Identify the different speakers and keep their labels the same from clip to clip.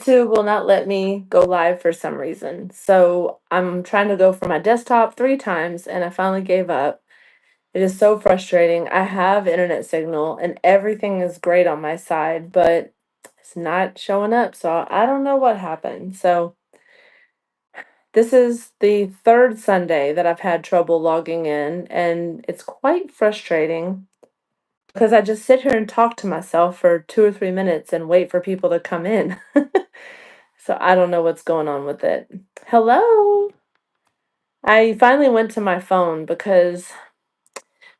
Speaker 1: YouTube will not let me go live for some reason. So I'm trying to go from my desktop 3 times and I finally gave up. It is so frustrating. I have internet signal and everything is great on my side, but it's not showing up. So I don't know what happened. So this is the third Sunday that I've had trouble logging in, and it's quite frustrating because I just sit here and talk to myself for 2 or 3 minutes and wait for people to come in. So I don't know what's going on with it. Hello. I finally went to my phone because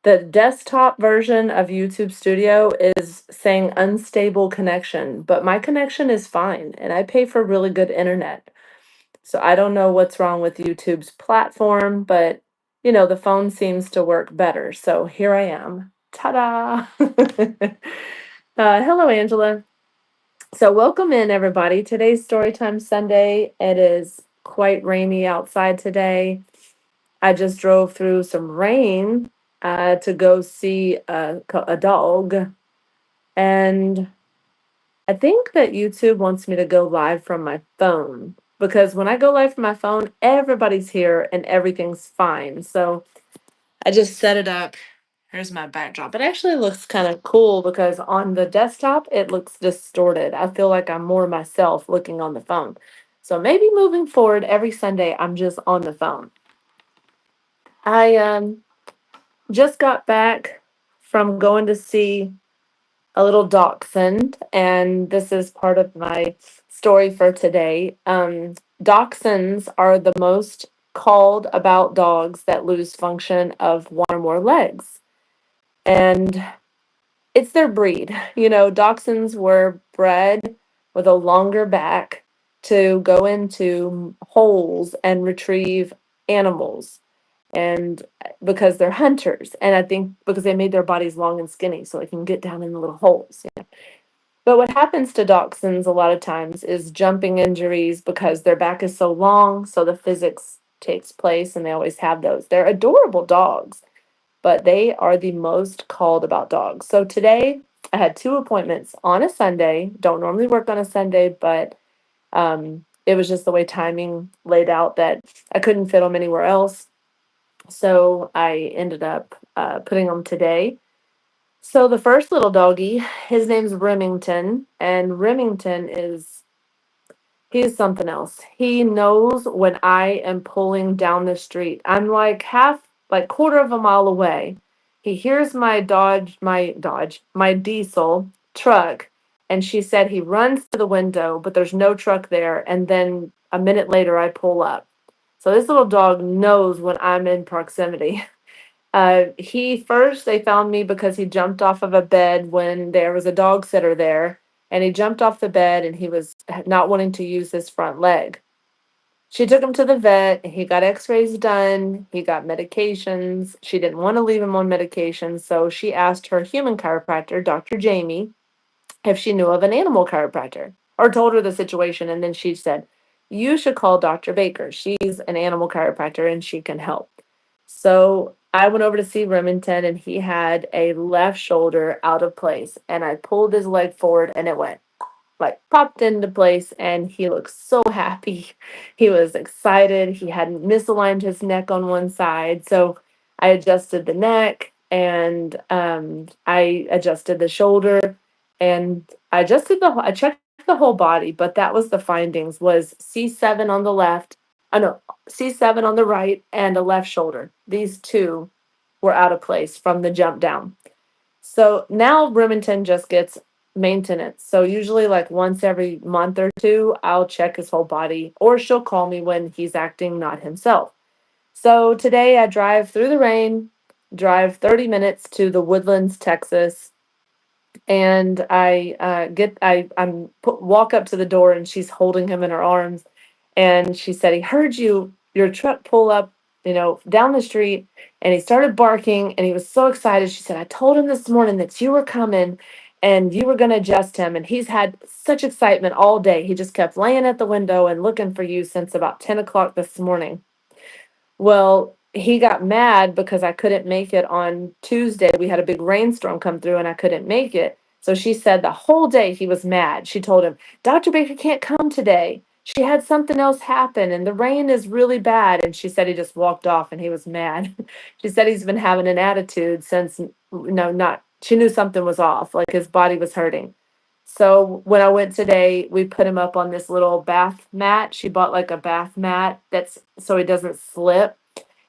Speaker 1: the desktop version of YouTube Studio is saying unstable connection, but my connection is fine and I pay for really good internet. So I don't know what's wrong with YouTube's platform, but the phone seems to work better. So here I am. Ta-da! Hello, Angela. So welcome in, everybody. Today's Storytime Sunday. It is quite rainy outside today. I just drove through some rain to go see a dog, and I think that YouTube wants me to go live from my phone because when I go live from my phone, everybody's here and everything's fine. So I just set it up. Here's my backdrop. It actually looks kind of cool because on the desktop, it looks distorted. I feel like I'm more myself looking on the phone. So maybe moving forward, every Sunday, I'm just on the phone. I just got back from going to see a little dachshund, and this is part of my story for today. Dachshunds are the most called about dogs that lose function of one or more legs. And it's their breed. Dachshunds were bred with a longer back to go into holes and retrieve animals. And because they're hunters, and I think because they made their bodies long and skinny so they can get down in the little holes. But what happens to dachshunds a lot of times is jumping injuries because their back is so long, so the physics takes place, and they always have those. They're adorable dogs, but they are the most called about dogs. So today I had 2 appointments on a Sunday. Don't normally work on a Sunday, but it was just the way timing laid out that I couldn't fit them anywhere else. So I ended up putting them today. So the first little doggy, his name's Remington, and Remington he's something else. He knows when I am pulling down the street. I'm like quarter of a mile away. He hears my diesel truck, and she said he runs to the window, but there's no truck there. And then a minute later, I pull up. So this little dog knows when I'm in proximity. They found me because he jumped off of a bed when there was a dog sitter there, and he jumped off the bed and he was not wanting to use his front leg. She took him to the vet. He got x-rays done. He got medications. She didn't want to leave him on medications, so she asked her human chiropractor, Dr. Jamie, if she knew of an animal chiropractor or told her the situation. And then she said, "You should call Dr. Baker. She's an animal chiropractor and she can help." So I went over to see Remington, and he had a left shoulder out of place. And I pulled his leg forward and it went like popped into place, and he looked so happy. He was excited. He hadn't misaligned his neck on one side. So I adjusted the neck, and I adjusted the shoulder, and I checked the whole body, but that was the findings was C7 on the left. I know C7 on the right and a left shoulder. These two were out of place from the jump down. So now Remington just gets maintenance. So usually like once every month or two, I'll check his whole body, or she'll call me when he's acting not himself. So today I drive through the rain, drive 30 minutes to the Woodlands, Texas, and walk up to the door, and she's holding him in her arms, and she said, "He heard your truck pull up, down the street, and he started barking, and he was so excited." She said, "I told him this morning that you were coming and you were going to adjust him, and he's had such excitement all day. He just kept laying at the window and looking for you since about 10 o'clock this morning." Well, he got mad because I couldn't make it on Tuesday. We had a big rainstorm come through and I couldn't make it. So she said the whole day he was mad. She told him, Dr. Baker can't come today. She had something else happen and the rain is really bad. And she said he just walked off and he was mad. She said he's been having an attitude since, no, not, she knew something was off, like his body was hurting. So when I went today, we put him up on this little bath mat. She bought like a bath mat that's so he doesn't slip,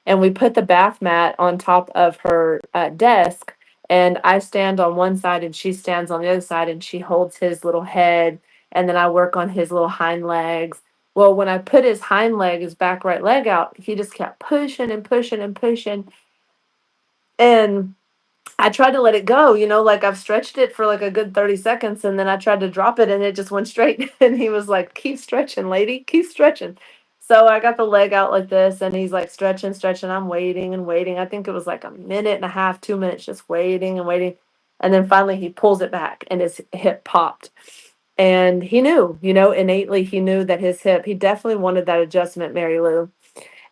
Speaker 1: and we put the bath mat on top of her desk, and I stand on one side and she stands on the other side, and she holds his little head, and then I work on his little hind legs. Well, when I put his hind leg, his back right leg out, he just kept pushing and pushing and pushing, and I tried to let it go, like I've stretched it for like a good 30 seconds, and then I tried to drop it and it just went straight. And he was like, keep stretching, lady, keep stretching. So I got the leg out like this and he's like stretching, stretching. I'm waiting and waiting. I think it was like a minute and a half, 2 minutes, just waiting and waiting. And then finally he pulls it back and his hip popped. And he knew, innately he knew that his hip, he definitely wanted that adjustment, Mary Lou.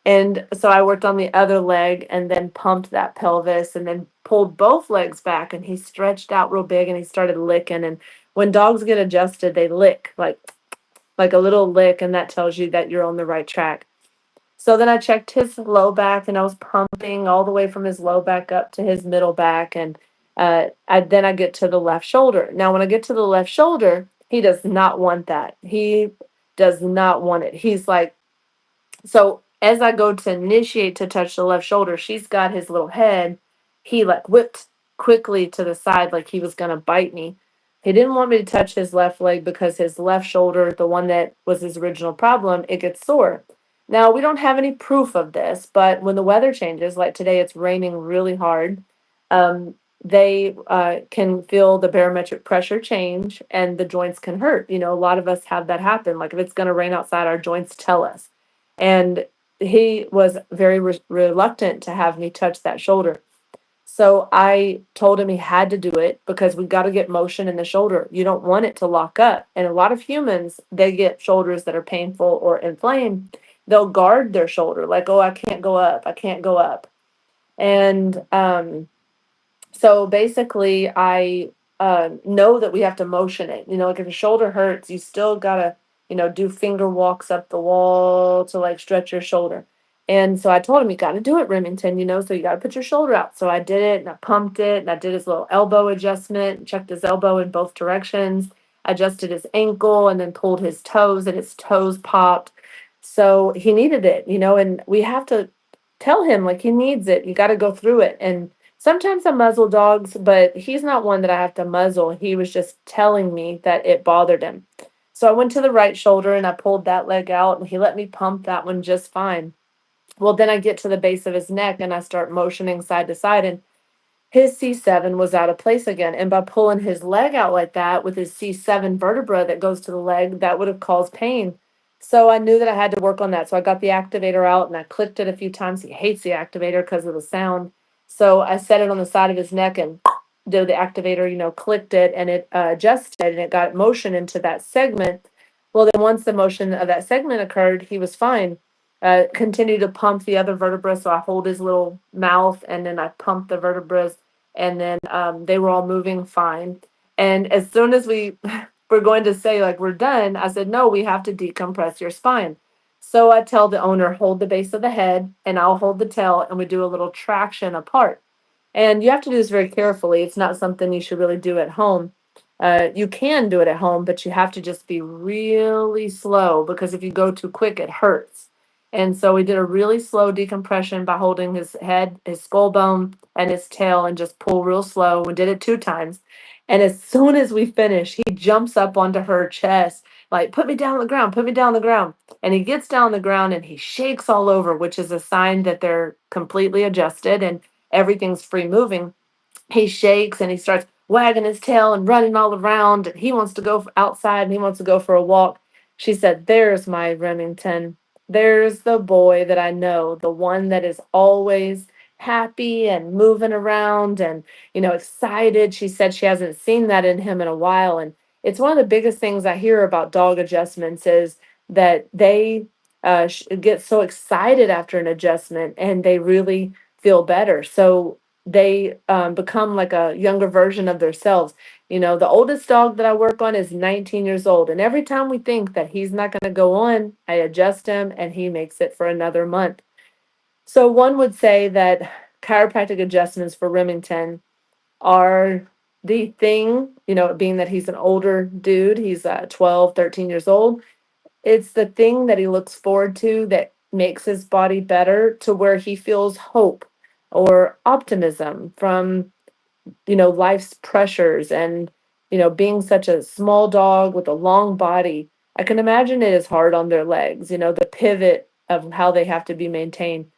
Speaker 1: And so I worked on the other leg and then pumped that pelvis and then pulled both legs back, and he stretched out real big and he started licking. And when dogs get adjusted, they lick like a little lick, and that tells you that you're on the right track. So then I checked his low back and I was pumping all the way from his low back up to his middle back. And I get to the left shoulder. Now, when I get to the left shoulder, he does not want that. He does not want it. He's like, so as I go to initiate to touch the left shoulder, she's got his little head. He like whipped quickly to the side like he was going to bite me. He didn't want me to touch his left leg because his left shoulder, the one that was his original problem, it gets sore. Now, we don't have any proof of this, but when the weather changes, like today it's raining really hard, they can feel the barometric pressure change and the joints can hurt. A lot of us have that happen. Like if it's going to rain outside, our joints tell us. And he was very reluctant to have me touch that shoulder. So I told him he had to do it because we got to get motion in the shoulder. You don't want it to lock up. And a lot of humans, they get shoulders that are painful or inflamed. They'll guard their shoulder like, oh, I can't go up. I can't go up. And so basically, I know that we have to motion it. Like if your shoulder hurts, you still gotta, do finger walks up the wall to like stretch your shoulder. And so I told him, you got to do it, Remington, so you got to put your shoulder out. So I did it and I pumped it and I did his little elbow adjustment, checked his elbow in both directions, adjusted his ankle and then pulled his toes and his toes popped. So he needed it, and we have to tell him like he needs it. You got to go through it. And sometimes I muzzle dogs, but he's not one that I have to muzzle. He was just telling me that it bothered him. So I went to the right shoulder and I pulled that leg out and he let me pump that one just fine. Well, then I get to the base of his neck and I start motioning side to side, and his C7 was out of place again. And by pulling his leg out like that with his C7 vertebra that goes to the leg, that would have caused pain. So I knew that I had to work on that. So I got the activator out and I clicked it a few times. He hates the activator because of the sound. So I set it on the side of his neck and did the activator, clicked it and it adjusted and it got motion into that segment. Well, then once the motion of that segment occurred, he was fine. Continue to pump the other vertebrae. So I hold his little mouth and then I pump the vertebrae, and then they were all moving fine. And as soon as we were going to say, like, we're done, I said, no, we have to decompress your spine. So I tell the owner, hold the base of the head and I'll hold the tail, and we do a little traction apart. And you have to do this very carefully. It's not something you should really do at home. You can do it at home, but you have to just be really slow because if you go too quick, it hurts. And so we did a really slow decompression by holding his head, his skull bone, and his tail and just pull real slow. We did it 2 times. And as soon as we finish, he jumps up onto her chest, like, put me down on the ground, put me down on the ground. And he gets down on the ground and he shakes all over, which is a sign that they're completely adjusted and everything's free moving. He shakes and he starts wagging his tail and running all around. And he wants to go outside and he wants to go for a walk. She said, there's my Remington. There's the boy that I know, the one that is always happy and moving around and, excited. She said she hasn't seen that in him in a while. And it's one of the biggest things I hear about dog adjustments is that they get so excited after an adjustment and they really feel better. So they become like a younger version of themselves. The oldest dog that I work on is 19 years old. And every time we think that he's not going to go on, I adjust him and he makes it for another month. So one would say that chiropractic adjustments for Remington are the thing, being that he's an older dude, he's 12, 13 years old. It's the thing that he looks forward to that makes his body better to where he feels hope or optimism from, life's pressures and, being such a small dog with a long body. I can imagine it is hard on their legs, the pivot of how they have to be maintained.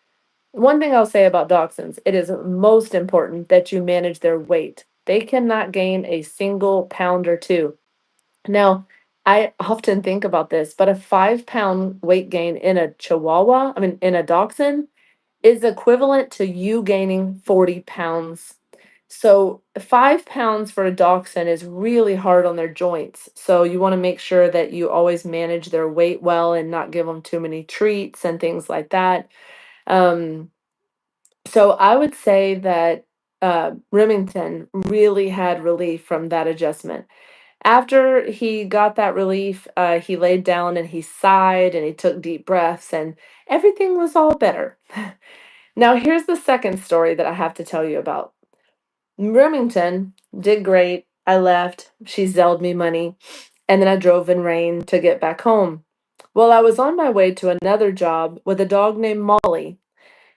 Speaker 1: One thing I'll say about dachshunds, it is most important that you manage their weight. They cannot gain a single pound or two. Now, I often think about this, but a 5 pound weight gain in a chihuahua, I mean, in a dachshund, is equivalent to you gaining 40 pounds. So, 5 pounds for a dachshund is really hard on their joints. So, you want to make sure that you always manage their weight well and not give them too many treats and things like that. Um, so I would say that Remington really had relief from that adjustment. After he got that relief, he laid down and he sighed and he took deep breaths, and everything was all better. Now, here's the second story that I have to tell you about. Remington did great. I left. She zelled me money, and then I drove in rain to get back home. Well, I was on my way to another job with a dog named Molly.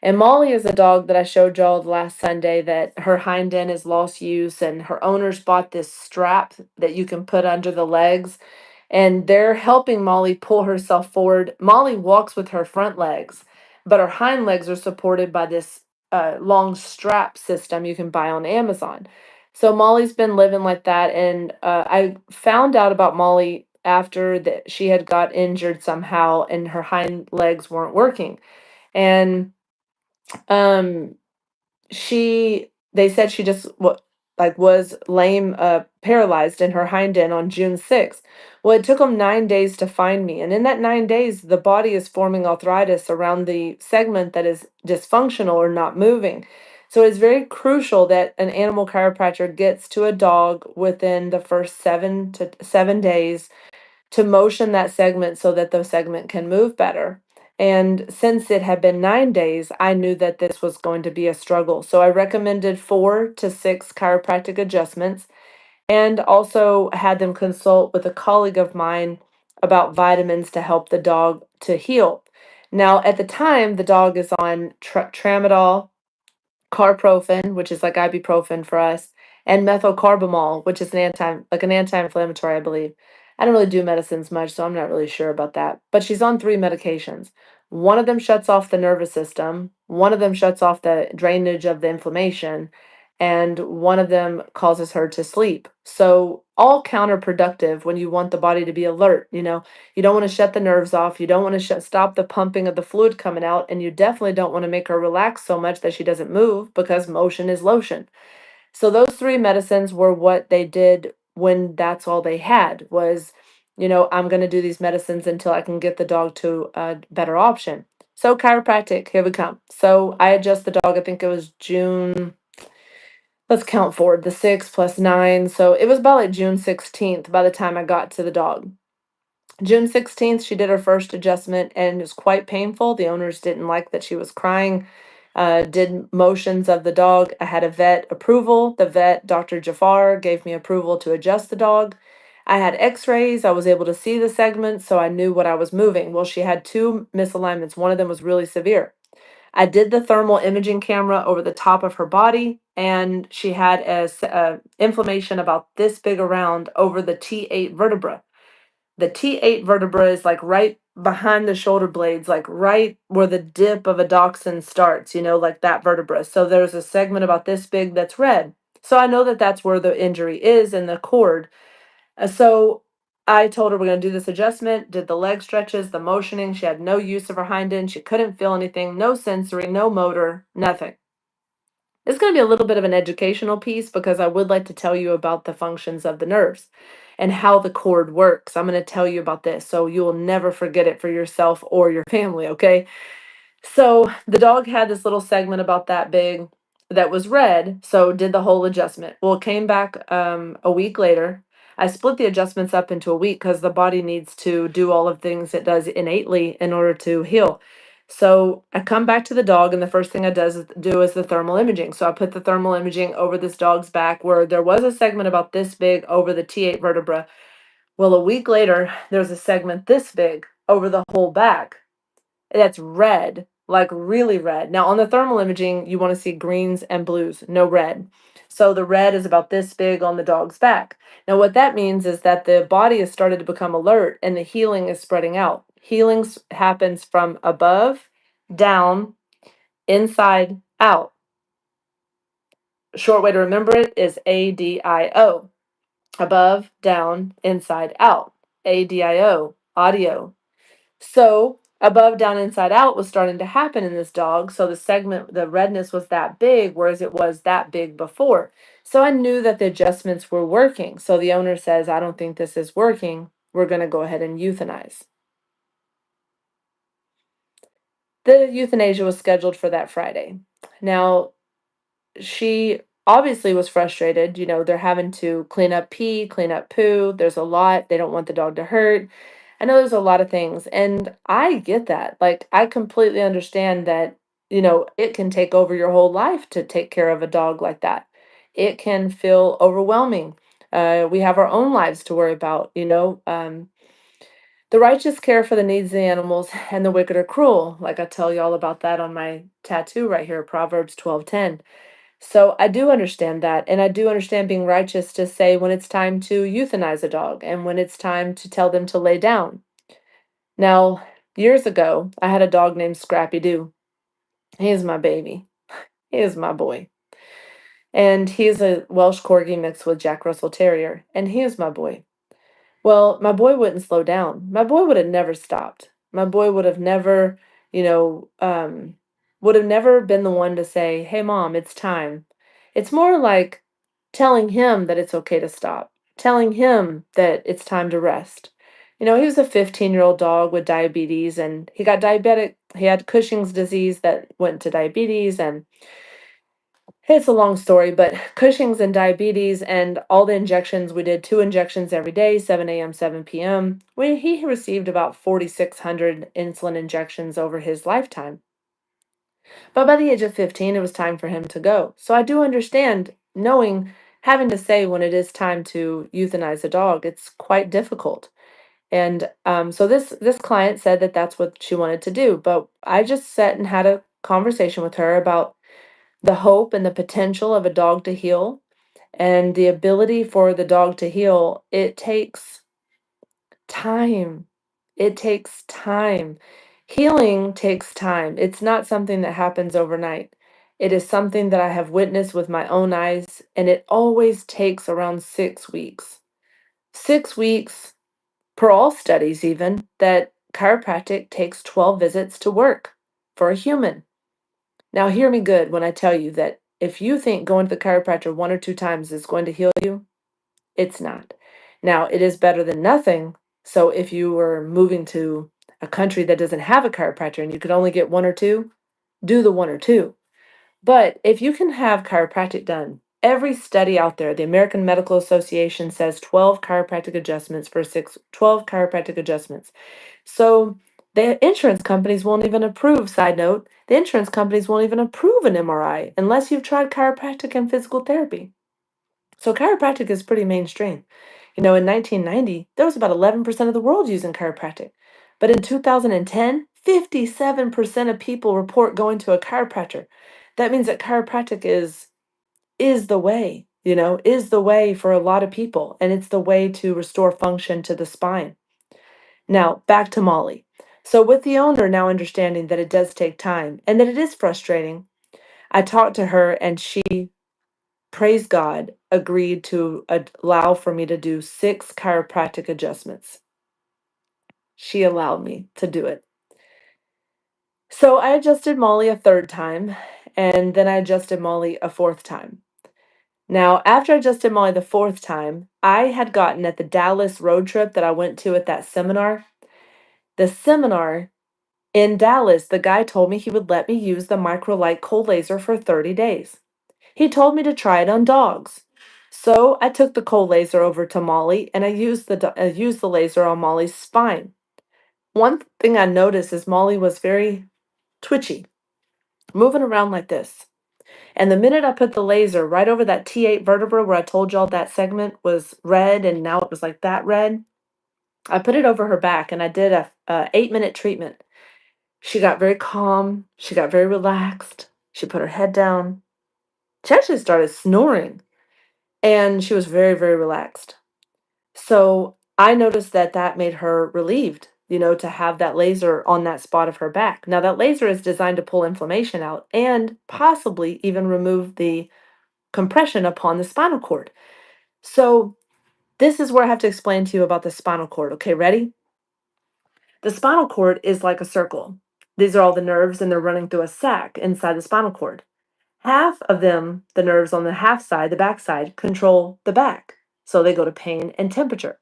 Speaker 1: And Molly is a dog that I showed y'all last Sunday that her hind end is lost use, and her owners bought this strap that you can put under the legs, and they're helping Molly pull herself forward. Molly walks with her front legs, but her hind legs are supported by this long strap system you can buy on Amazon. So Molly's been living like that, and I found out about Molly after that she had got injured somehow, and her hind legs weren't working, and um they said she just was lame, paralyzed in her hind end on June 6th. Well, it took them 9 days to find me, and in that 9 days the body is forming arthritis around the segment that is dysfunctional or not moving. So it's very crucial that an animal chiropractor gets to a dog within the first 7 to 7 days to motion that segment so that the segment can move better. And since it had been 9 days, I knew that this was going to be a struggle. So I recommended 4 to 6 chiropractic adjustments and also had them consult with a colleague of mine about vitamins to help the dog to heal. Now, at the time, the dog is on tramadol, carprofen, which is like ibuprofen for us, and methocarbamol, which is an anti-inflammatory, I believe. I don't really do medicines much, so I'm not really sure about that. But she's on 3 medications. One of them shuts off the nervous system, one of them shuts off the drainage of the inflammation, and one of them causes her to sleep. So all counterproductive when you want the body to be alert. You don't want to shut the nerves off. You don't want to stop the pumping of the fluid coming out. And you definitely don't want to make her relax so much that she doesn't move because motion is lotion. So those 3 medicines were what they did when that's all they had was, I'm going to do these medicines until I can get the dog to a better option. So chiropractic, here we come. So I adjust the dog, I think it was June, let's count forward, the 6 plus 9. So it was about like June 16th by the time I got to the dog. June 16th, she did her first adjustment and it was quite painful. The owners didn't like that she was crying. Did motions of the dog. I had a vet approval. The vet, Dr. Jafar, gave me approval to adjust the dog. I had x-rays. I was able to see the segments, so I knew what I was moving. Well, she had 2 misalignments. One of them was really severe. I did the thermal imaging camera over the top of her body, and she had a inflammation about this big around over the T8 vertebra. The T8 vertebra is like right behind the shoulder blades, like right where the dip of a dachshund starts, like that vertebra. So there's a segment about this big that's red. So I know that that's where the injury is in the cord. So I told her we're going to do this adjustment, did the leg stretches, the motioning. She had no use of her hind end. She couldn't feel anything, no sensory, no motor, nothing. It's going to be a little bit of an educational piece because I would like to tell you about the functions of the nerves and how the cord works. I'm going to tell you about this so you will never forget it for yourself or your family, okay? So the dog had this little segment about that big. that was red, so did the whole adjustment. Well, it came back a week later. I split the adjustments up into a week because the body needs to do all of things it does innately in order to heal. So I come back to the dog, and the first thing I do is the thermal imaging. So I put the thermal imaging over this dog's back where there was a segment about this big over the T8 vertebra. Well, a week later, there's a segment this big over the whole back that's red, like really red. Now, on the thermal imaging, you want to see greens and blues, no red. So the red is about this big on the dog's back. Now, what that means is that the body has started to become alert and the healing is spreading out. Healing happens from above, down, inside, out. Short way to remember it is ADIO. Above, down, inside, out. ADIO, audio. So above, down, inside, out was starting to happen in this dog. So the segment, the redness was that big, whereas it was that big before. So I knew that the adjustments were working. So the owner says, I don't think this is working. We're going to go ahead and euthanize. The euthanasia was scheduled for that Friday. Now, she obviously was frustrated. You know, they're having to clean up pee, clean up poo. There's a lot. They don't want the dog to hurt. I know there's a lot of things, and I get that. Like, I completely understand that, you know, it can take over your whole life to take care of a dog like that. It can feel overwhelming. We have our own lives to worry about, you know. The righteous care for the needs of the animals, and the wicked are cruel. Like I tell you all about that on my tattoo right here, Proverbs 12:10. So I do understand that, and I do understand being righteous to say when it's time to euthanize a dog and when it's time to tell them to lay down. Now, years ago, I had a dog named Scrappy Doo. He is my baby. He is my boy. And he's a Welsh Corgi mixed with Jack Russell Terrier, and he is my boy. Well, my boy wouldn't slow down. My boy would have never stopped. My boy would have never, you know, would have never been the one to say, "Hey, mom, it's time." It's more like telling him that it's okay to stop, telling him that it's time to rest. You know, he was a 15-year-old dog with diabetes, and he got diabetic. He had Cushing's disease that went to diabetes, and it's a long story, but Cushing's and diabetes and all the injections, we did 2 injections every day, 7 a.m., 7 p.m. He received about 4,600 insulin injections over his lifetime. But by the age of 15, it was time for him to go. So I do understand knowing, having to say when it is time to euthanize a dog, it's quite difficult. And so this client said that that's what she wanted to do. But I just sat and had a conversation with her about the hope and the potential of a dog to heal and the ability for the dog to heal. It takes time. It takes time. Healing takes time. It's not something that happens overnight. It is something that I have witnessed with my own eyes, and it always takes around 6 weeks. 6 weeks per all studies, even that chiropractic takes 12 visits to work for a human. Now, hear me good when I tell you that if you think going to the chiropractor 1 or 2 times is going to heal you, it's not. Now, it is better than nothing. So, if you were moving to a country that doesn't have a chiropractor and you could only get 1 or 2, do the 1 or 2. But if you can have chiropractic done, every study out there, the American Medical Association says 12 chiropractic adjustments for 12 chiropractic adjustments. So the insurance companies won't even approve, side note, the insurance companies won't even approve an MRI unless you've tried chiropractic and physical therapy. So chiropractic is pretty mainstream. You know, in 1990, there was about 11% of the world using chiropractic. But in 2010, 57% of people report going to a chiropractor. That means that chiropractic is the way, you know, is the way for a lot of people, and it's the way to restore function to the spine. Now, back to Molly. So, with the owner now understanding that it does take time and that it is frustrating, I talked to her and she, praise God, agreed to allow for me to do 6 chiropractic adjustments. She allowed me to do it. So, I adjusted Molly a third time, and then I adjusted Molly a fourth time. Now, after I adjusted Molly the fourth time, I had gotten at the Dallas road trip that I went to at that seminar. The seminar in Dallas, the guy told me he would let me use the microlight cold laser for 30 days. He told me to try it on dogs. So I took the cold laser over to Molly and I used the laser on Molly's spine. One thing I noticed is Molly was very twitchy, moving around like this. And the minute I put the laser right over that T8 vertebra where I told y'all that segment was red and now it was like that red, I put it over her back and I did a 8-minute treatment. She got very calm. She got very relaxed. She put her head down. She actually started snoring and she was very, very relaxed. So I noticed that that made her relieved, to have that laser on that spot of her back. Now, that laser is designed to pull inflammation out and possibly even remove the compression upon the spinal cord. So, this is where I have to explain to you about the spinal cord. Okay, ready? The spinal cord is like a circle. These are all the nerves, and they're running through a sac inside the spinal cord. Half of them, the nerves on the half side, the back side, control the back. So they go to pain and temperature.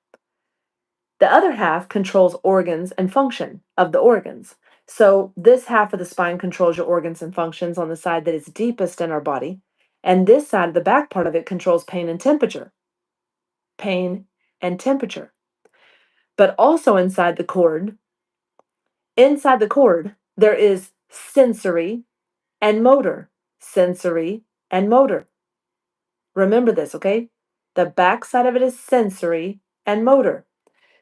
Speaker 1: The other half controls organs and function of the organs. So this half of the spine controls your organs and functions on the side that is deepest in our body. And this side, the back part of it, controls pain and temperature. Pain and temperature. But also inside the cord, there is sensory and motor. Sensory and motor. Remember this, okay? The back side of it is sensory and motor.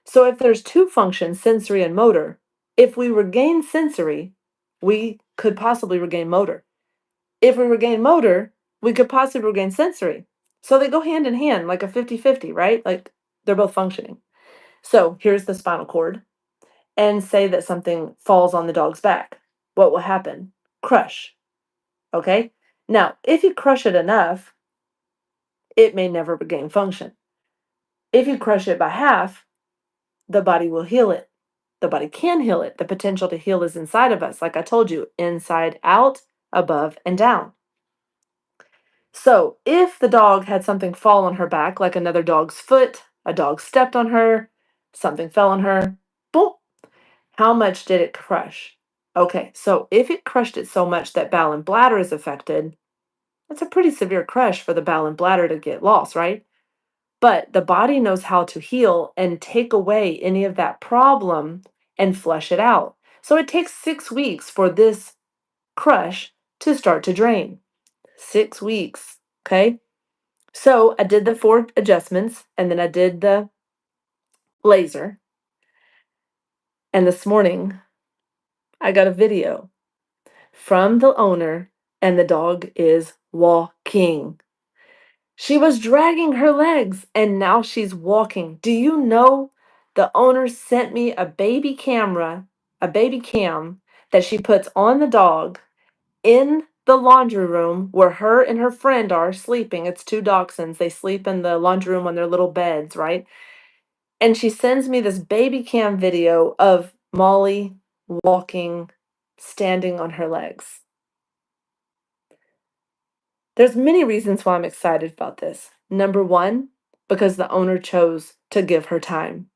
Speaker 1: So if there's two functions, sensory and motor, if we regain sensory, we could possibly regain motor. If we regain motor, we could possibly regain sensory. So they go hand in hand like a 50-50, right? Like they're both functioning. So here's the spinal cord. And say that something falls on the dog's back. What will happen? Crush. Okay? Now, if you crush it enough, it may never regain function. If you crush it by half, the body will heal it. The body can heal it. The potential to heal is inside of us. Like I told you, inside out, above, and down. So if the dog had something fall on her back, like another dog's foot, a dog stepped on her, something fell on her, boom, how much did it crush? Okay, so if it crushed it so much that bowel and bladder is affected, that's a pretty severe crush for the bowel and bladder to get lost, right? But the body knows how to heal and take away any of that problem and flush it out. So it takes 6 weeks for this crush to start to drain. 6 weeks, okay? So I did the 4 adjustments and then I did the laser. And this morning, I got a video from the owner, and the dog is walking. She was dragging her legs and now she's walking. Do you know the owner sent me a baby cam that she puts on the dog in the laundry room where her and her friend are sleeping. It's two dachshunds. They sleep in the laundry room on their little beds, right? And she sends me this baby cam video of Molly walking, standing on her legs. There's many reasons why I'm excited about this. Number one, because the owner chose to give her time.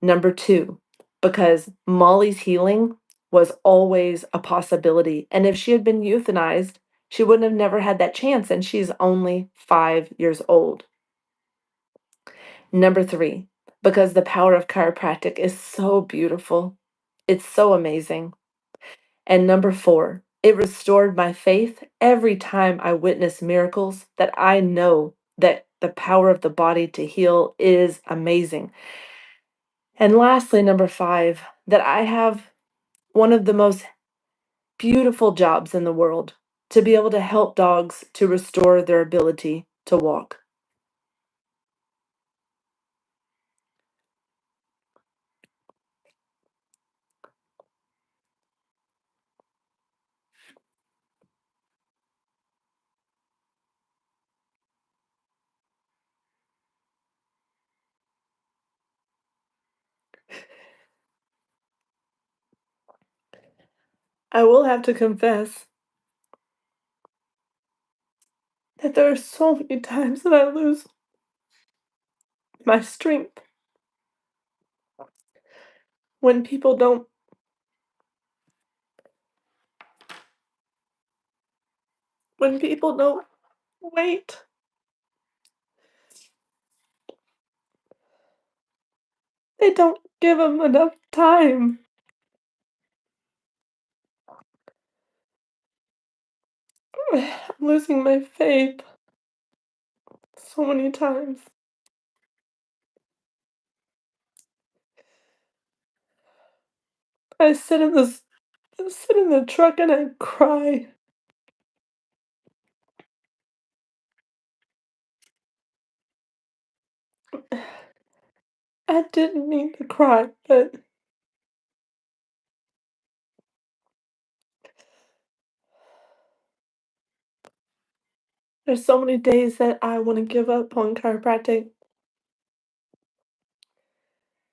Speaker 1: Number two, because Molly's healing was always a possibility. And if she had been euthanized, she wouldn't have never had that chance. And she's only 5 years old. Number three, because the power of chiropractic is so beautiful. It's so amazing. And number four, it restored my faith every time I witness miracles that I know that the power of the body to heal is amazing. And lastly, number five, that I have one of the most beautiful jobs in the world to be able to help dogs to restore their ability to walk. I will have to confess that there are so many times that I lose my strength when people don't when people don't wait. They don't give them enough time. I'm losing my faith so many times. I sit in the truck and I cry. I didn't mean to cry, but there's so many days that I want to give up on chiropractic.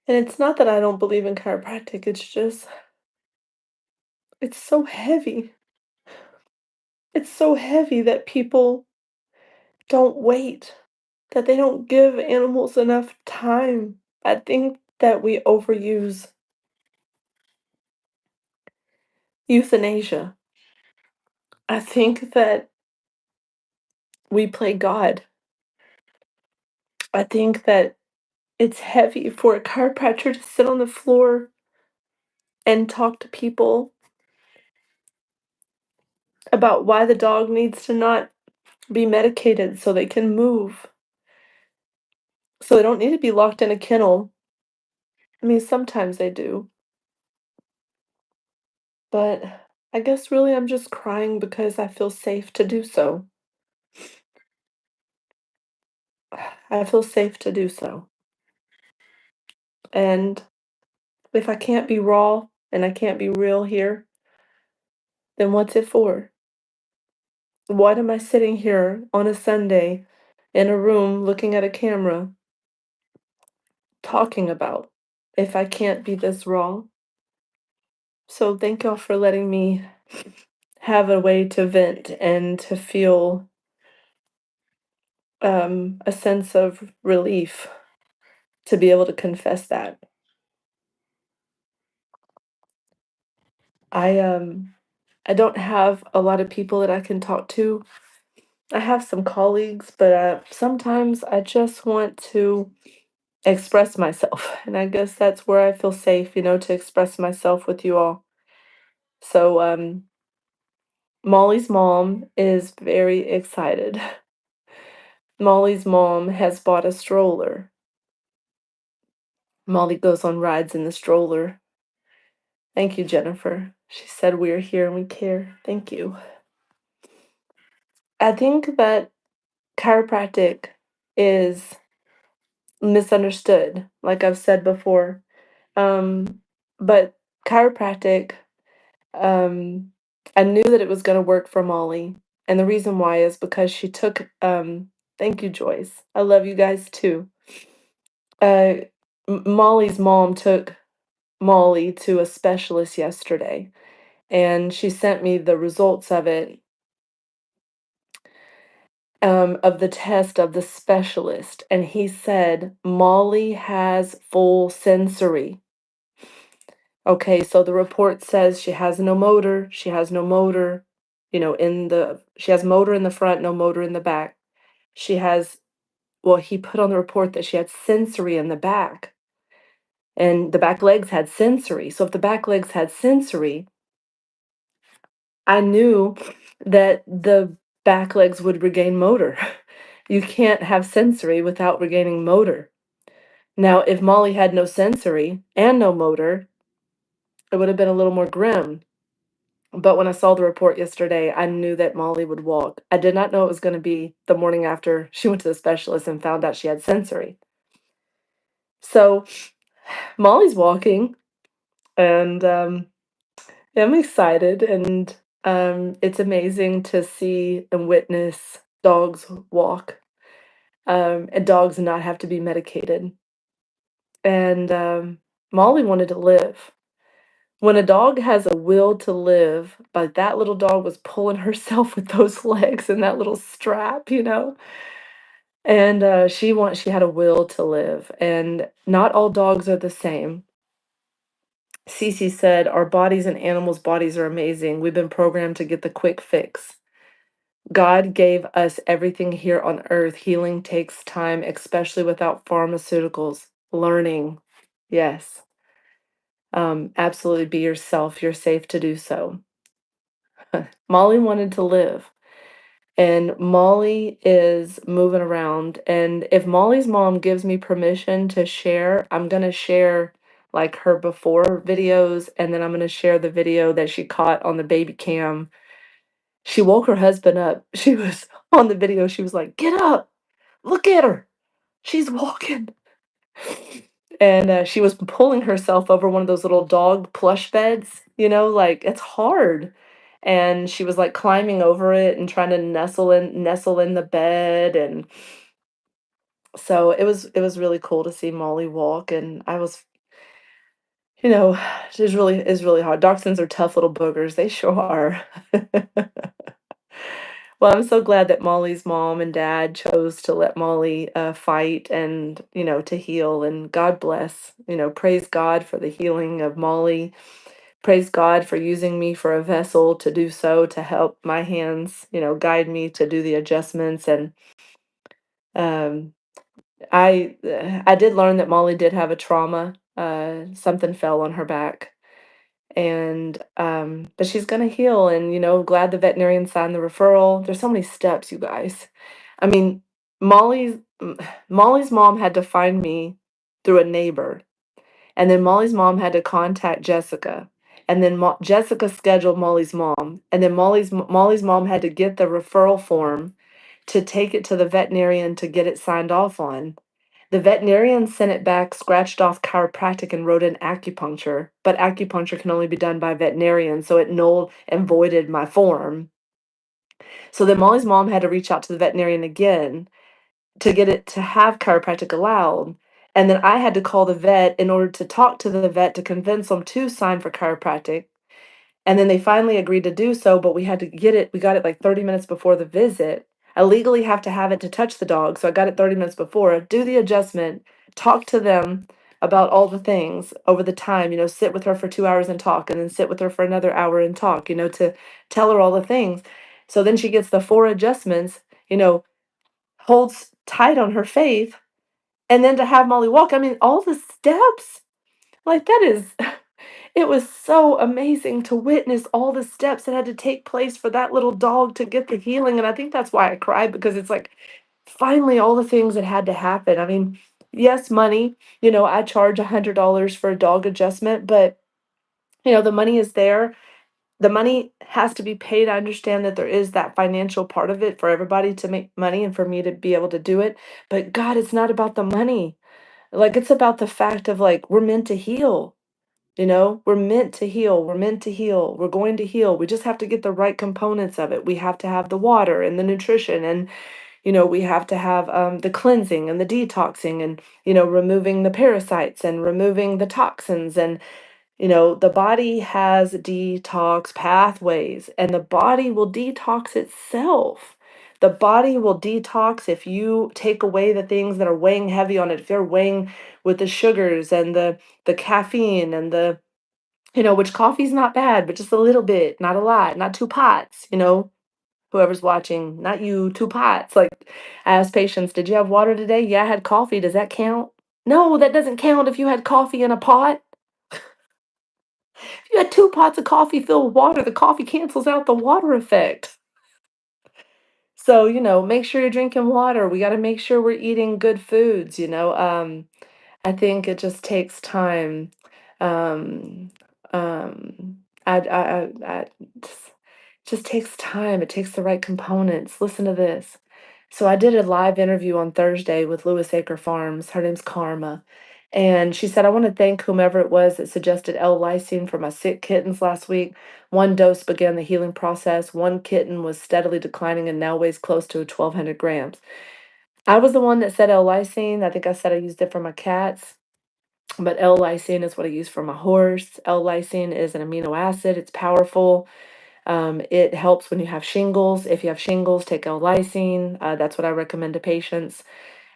Speaker 1: And it's not that I don't believe in chiropractic, it's just, it's so heavy. It's so heavy that people don't wait, that they don't give animals enough time. I think that we overuse euthanasia. I think that we play God. I think that it's heavy for a chiropractor to sit on the floor and talk to people about why the dog needs to not be medicated so they can move, so they don't need to be locked in a kennel. I mean, sometimes they do, but I guess really I'm just crying because I feel safe to do so. I feel safe to do so. And if I can't be raw and I can't be real here, then what's it for? What am I sitting here on a Sunday in a room looking at a camera talking about if I can't be this raw? So thank y'all for letting me have a way to vent and to feel a sense of relief to be able to confess that. I um I don't have a lot of people that I can talk to. I have some colleagues, but sometimes I just want to express myself. And I guess that's where I feel safe, to express myself with you all. So Molly's mom is very excited. Molly's mom has bought a stroller. Molly goes on rides in the stroller. Thank you, Jennifer. She said we're here and we care. Thank you. I think that chiropractic is misunderstood, like I've said before. Um, but chiropractic, um, I knew that it was going to work for Molly. And the reason why is because she took, thank you, Joyce. I love you guys too. Uh, Molly's mom took Molly to a specialist yesterday, and she sent me the results of it, of the test of the specialist. And he said, Molly has full sensory. Okay, so the report says she has no motor, she has no motor, she has motor in the front, no motor in the back. She has, well, he put on the report that she had sensory in the back, and the back legs had sensory. So if the back legs had sensory, I knew that the back legs would regain motor. You can't have sensory without regaining motor. Now, if Molly had no sensory and no motor, it would have been a little more grim. But when I saw the report yesterday, I knew that Molly would walk. I did not know it was going to be the morning after she went to the specialist and found out she had sensory. So Molly's walking, and I'm excited, and it's amazing to see and witness dogs walk, and dogs not have to be medicated. And Molly wanted to live. When a dog has a will to live, but that little dog was pulling herself with those legs and that little strap. And she had a will to live, and not all dogs are the same. Cece said, "Our bodies and animals' bodies are amazing. We've been programmed to get the quick fix." God gave us everything here on earth. Healing takes time, especially without pharmaceuticals. Learning. Yes. Absolutely be yourself. You're safe to do so. Molly wanted to live. And Molly is moving around. And if Molly's mom gives me permission to share, I'm going to share like her before videos, and then I'm going to share the video that she caught on the baby cam. She woke her husband up. She was on the video. She was like, "Get up. Look at her. She's walking." And she was pulling herself over one of those little dog plush beds, like it's hard. And she was like climbing over it and trying to nestle in the bed. And so it was really cool to see Molly walk. And I was, you know, it's really hard. Dachshunds are tough little boogers. They sure are. Well, I'm so glad that Molly's mom and dad chose to let Molly fight and, to heal. And God bless, praise God for the healing of Molly. Praise God for using me for a vessel to do so, to help my hands, guide me to do the adjustments. And um, I did learn that Molly did have a trauma. Something fell on her back. And but she's gonna heal, and glad the veterinarian signed the referral. There's so many steps, you guys. I mean, Molly's Molly's mom had to find me through a neighbor, and then Molly's mom had to contact Jessica, and then Jessica scheduled Molly's mom, and then Molly's mom had to get the referral form to take it to the veterinarian to get it signed off on. The veterinarian sent it back, scratched off chiropractic, and wrote in acupuncture, but acupuncture can only be done by veterinarians, so it nulled and voided my form. So then Molly's mom had to reach out to the veterinarian again to get it to have chiropractic allowed. And then I had to call the vet in order to talk to the vet to convince them to sign for chiropractic. And then they finally agreed to do so, but we got it like 30 minutes before the visit. I legally have to have it to touch the dog, so I got it 30 minutes before. Do the adjustment, talk to them about all the things over the time, sit with her for 2 hours and talk, and then sit with her for another hour and talk, to tell her all the things. So then she gets the four adjustments, holds tight on her faith, and then to have Molly walk. I mean, all the steps, like that is it was so amazing to witness all the steps that had to take place for that little dog to get the healing. And I think that's why I cried, because it's like finally all the things that had to happen. I mean, yes, money, I charge $100 for a dog adjustment, but the money is there. The money has to be paid. I understand that there is that financial part of it for everybody to make money and for me to be able to do it. But God, it's not about the money. Like, it's about the fact of like, we're meant to heal. We're meant to heal. We're meant to heal. We're going to heal. We just have to get the right components of it. We have to have the water and the nutrition, and, we have to have the cleansing and the detoxing, and, removing the parasites and removing the toxins. And, the body has detox pathways, and the body will detox itself. The body will detox if you take away the things that are weighing heavy on it. If they're weighing with the sugars and the caffeine and which coffee's not bad, but just a little bit, not a lot, not two pots, whoever's watching, not you, two pots. Like, I ask patients, did you have water today? Yeah, I had coffee. Does that count? No, that doesn't count if you had coffee in a pot. If you had two pots of coffee filled with water, the coffee cancels out the water effect. So, make sure you're drinking water. We got to make sure we're eating good foods, I think it just takes time. Um, I just takes time. It takes the right components. Listen to this. So I did a live interview on Thursday with Lewis Acre Farms. Her name's Karma. And she said, I want to thank whomever it was that suggested L-lysine for my sick kittens last week. One dose began the healing process. One kitten was steadily declining and now weighs close to 1,200 grams. I was the one that said L-lysine. I think I said I used it for my cats. But L-lysine is what I use for my horse. L-lysine is an amino acid. It's powerful. It helps when you have shingles. If you have shingles, take L-lysine. That's what I recommend to patients.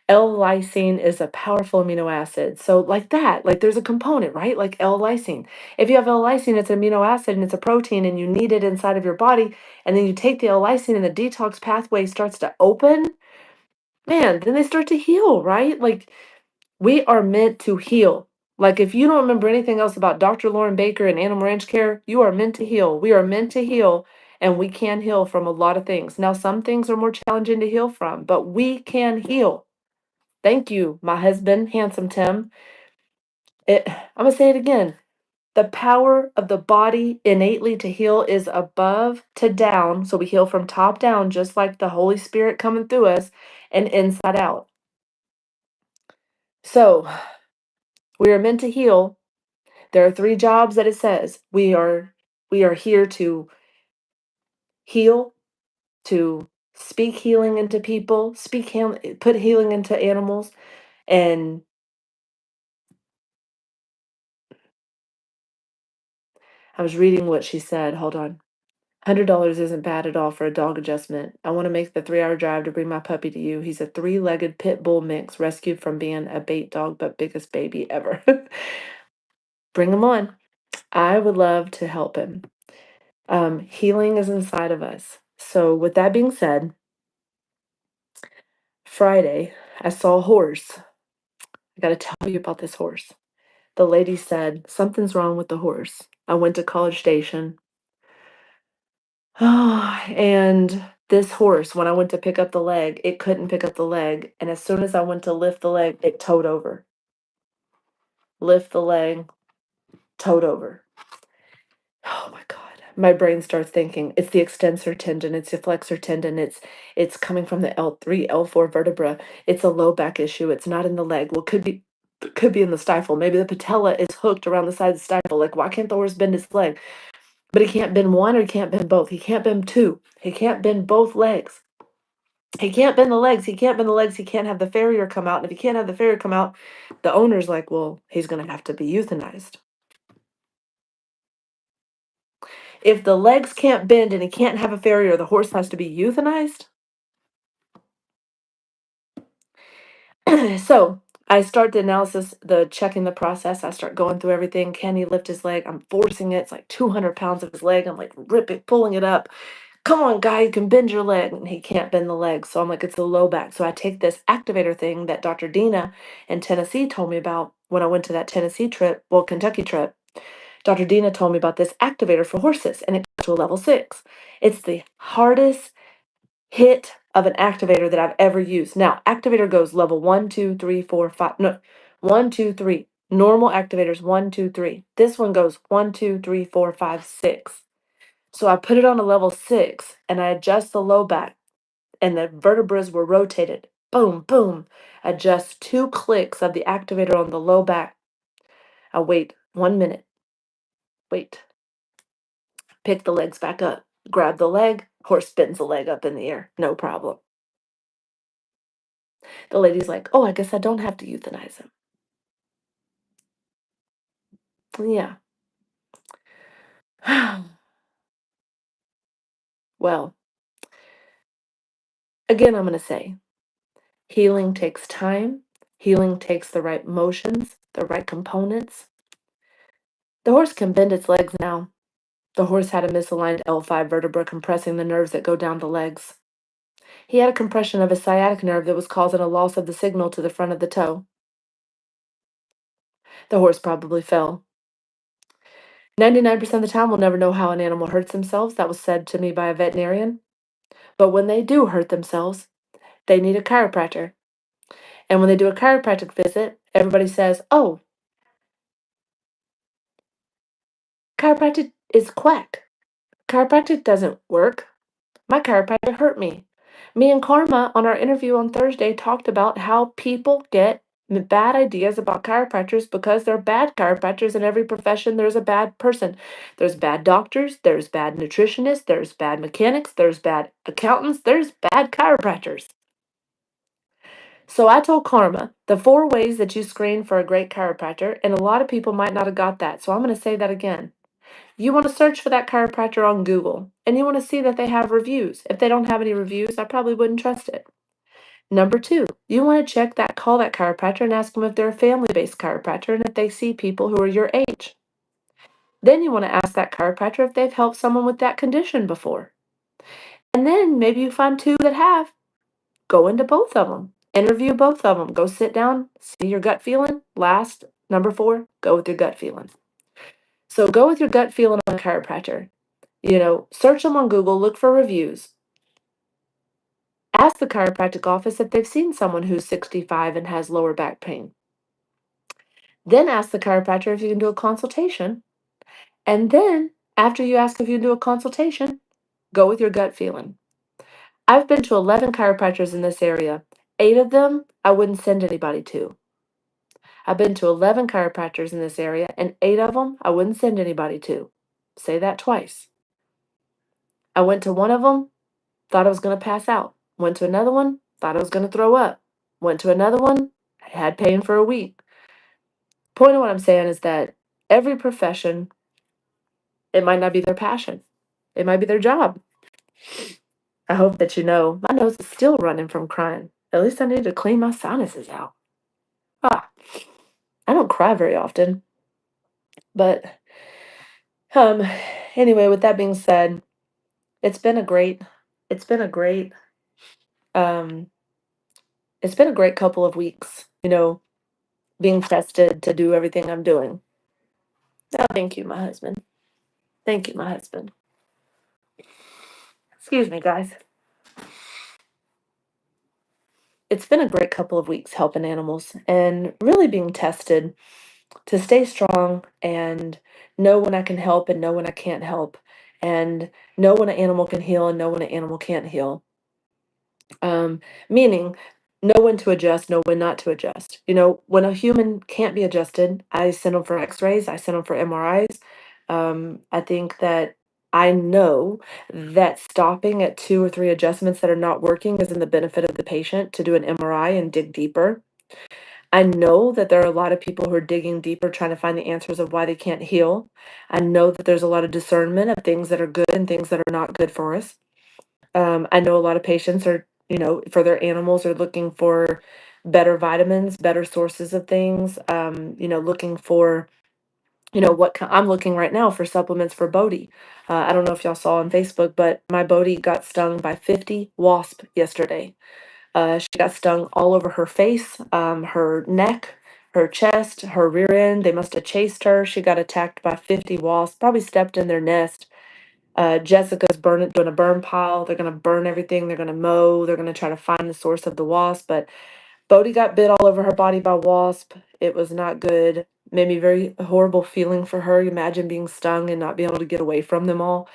Speaker 1: L-lysine is a powerful amino acid. So like that, like there's a component, right? Like L-lysine. If you have L-lysine, it's an amino acid and it's a protein and you need it inside of your body. And then you take the L-lysine and the detox pathway starts to open, man, then they start to heal, right? Like we are meant to heal. Like if you don't remember anything else about Dr. Lauren Baker and Animal Ranch Care, you are meant to heal. We are meant to heal and we can heal from a lot of things. Now, some things are more challenging to heal from, but we can heal. Thank you, my husband, handsome Tim. I'm going to say it again. The power of the body innately to heal is above to down. So we heal from top down, just like the Holy Spirit coming through us, and inside out. So we are meant to heal. There are 3 jobs that it says. We are here to heal, to speak healing into people, put healing into animals, and I was reading what she said. Hold on. $100 isn't bad at all for a dog adjustment. I want to make the 3-hour drive to bring my puppy to you. He's a 3-legged pit bull mix rescued from being a bait dog, but biggest baby ever. Bring him on. I would love to help him. Healing is inside of us. So, with that being said, Friday, I saw a horse. I got to tell you about this horse. The lady said, something's wrong with the horse. I went to College Station. And this horse, when I went to pick up the leg, it couldn't pick up the leg. And as soon as I went to lift the leg, it towed over. Lift the leg, towed over. Oh my God. My brain starts thinking it's the extensor tendon, it's the flexor tendon, it's coming from the L3, L4 vertebra. It's a low back issue. It's not in the leg. Well, could be in the stifle. Maybe the patella is hooked around the side of the stifle. Like, why can't the horse bend his leg? But he can't bend one or he can't bend both. He can't bend two. He can't bend both legs. He can't bend the legs. He can't bend the legs. He can't have the farrier come out. And if he can't have the farrier come out, the owner's like, well, he's going to have to be euthanized. If the legs can't bend and he can't have a farrier, the horse has to be euthanized. So I start the analysis, the checking the process. I start going through everything. Can he lift his leg? I'm forcing it. It's like 200 pounds of his leg. I'm like ripping, pulling it up. Come on, guy, you can bend your leg. And he can't bend the leg. So I'm like, it's a low back. So I take this activator thing that Dr. Dina in Tennessee told me about when I went to that Tennessee trip, well, Kentucky trip. Dr. Dina told me about this activator for horses, and it goes to a level 6. It's the hardest hit of an activator that I've ever used. Now, activator goes level 1, 2, 3, 4, 5. No, 1, 2, 3. Normal activators 1, 2, 3. This one goes 1, 2, 3, 4, 5, 6. So I put it on a level 6 and I adjust the low back and the vertebrae were rotated. Boom, boom. Adjust 2 clicks of the activator on the low back. I wait 1 minute. Wait. Pick the legs back up. Grab the leg. Horse spins the leg up in the air. No problem. The lady's like, oh, I guess I don't have to euthanize him. Yeah. Well, again, I'm going to say healing takes time. Healing takes the right motions, the right components. The horse can bend its legs now. The horse had a misaligned L5 vertebra compressing the nerves that go down the legs. He had a compression of his sciatic nerve that was causing a loss of the signal to the front of the toe. The horse probably fell. 99% of the time, we'll never know how an animal hurts themselves. That was said to me by a veterinarian. But when they do hurt themselves, they need a chiropractor. And when they do a chiropractic visit, everybody says, oh, chiropractic is quack. Chiropractic doesn't work. My chiropractor hurt me. Me and Karma on our interview on Thursday talked about how people get bad ideas about chiropractors because they're bad chiropractors. In every profession, there's a bad person. There's bad doctors, there's bad nutritionists, there's bad mechanics, there's bad accountants, there's bad chiropractors. So I told Karma the 4 ways that you screen for a great chiropractor, and a lot of people might not have got that. So I'm going to say that again. You want to search for that chiropractor on Google, and you want to see that they have reviews. If they don't have any reviews, I probably wouldn't trust it. Number two, you want to call that chiropractor and ask them if they're a family-based chiropractor and if they see people who are your age. Then you want to ask that chiropractor if they've helped someone with that condition before. And then maybe you find two that have. Go into both of them. Interview both of them. Go sit down, see your gut feeling. Last, number four, go with your gut feeling. So go with your gut feeling on a chiropractor. Search them on Google, look for reviews. Ask the chiropractic office if they've seen someone who's 65 and has lower back pain. Then ask the chiropractor if you can do a consultation. And then, after you ask if you can do a consultation, go with your gut feeling. I've been to 11 chiropractors in this area. 8 of them I wouldn't send anybody to. I've been to 11 chiropractors in this area, and 8 of them I wouldn't send anybody to. Say that twice. I went to one of them, thought I was going to pass out. Went to another one, thought I was going to throw up. Went to another one, had pain for a week. Point of what I'm saying is that every profession, it might not be their passion. It might be their job. I hope that you know my nose is still running from crying. At least I need to clean my sinuses out. Ah, I don't cry very often. But um anyway, with that being said, it's been a great it's been a great um it's been a great couple of weeks, being tested to do everything I'm doing. Oh, thank you, my husband. Thank you, my husband. Excuse me, guys. It's been a great couple of weeks helping animals and really being tested to stay strong and know when I can help and know when I can't help and know when an animal can heal and know when an animal can't heal. Meaning, know when to adjust, know when not to adjust. When a human can't be adjusted, I send them for x-rays, I send them for MRIs. I think that I know that stopping at 2 or 3 adjustments that are not working is in the benefit of the patient to do an MRI and dig deeper. I know that there are a lot of people who are digging deeper trying to find the answers of why they can't heal. I know that there's a lot of discernment of things that are good and things that are not good for us. I know a lot of patients are, for their animals are looking for better vitamins, better sources of things, looking for, I'm looking right now for supplements for Bodhi. I don't know if y'all saw on Facebook, but my Bodhi got stung by 50 wasps yesterday. She got stung all over her face, her neck, her chest, her rear end. They must have chased her. She got attacked by 50 wasps, probably stepped in their nest. Jessica's doing a burn pile. They're gonna burn everything. They're gonna mow. They're gonna try to find the source of the wasp. But Bodhi got bit all over her body by wasp. It was not good. Made me very horrible feeling for her. Imagine being stung and not being able to get away from them all.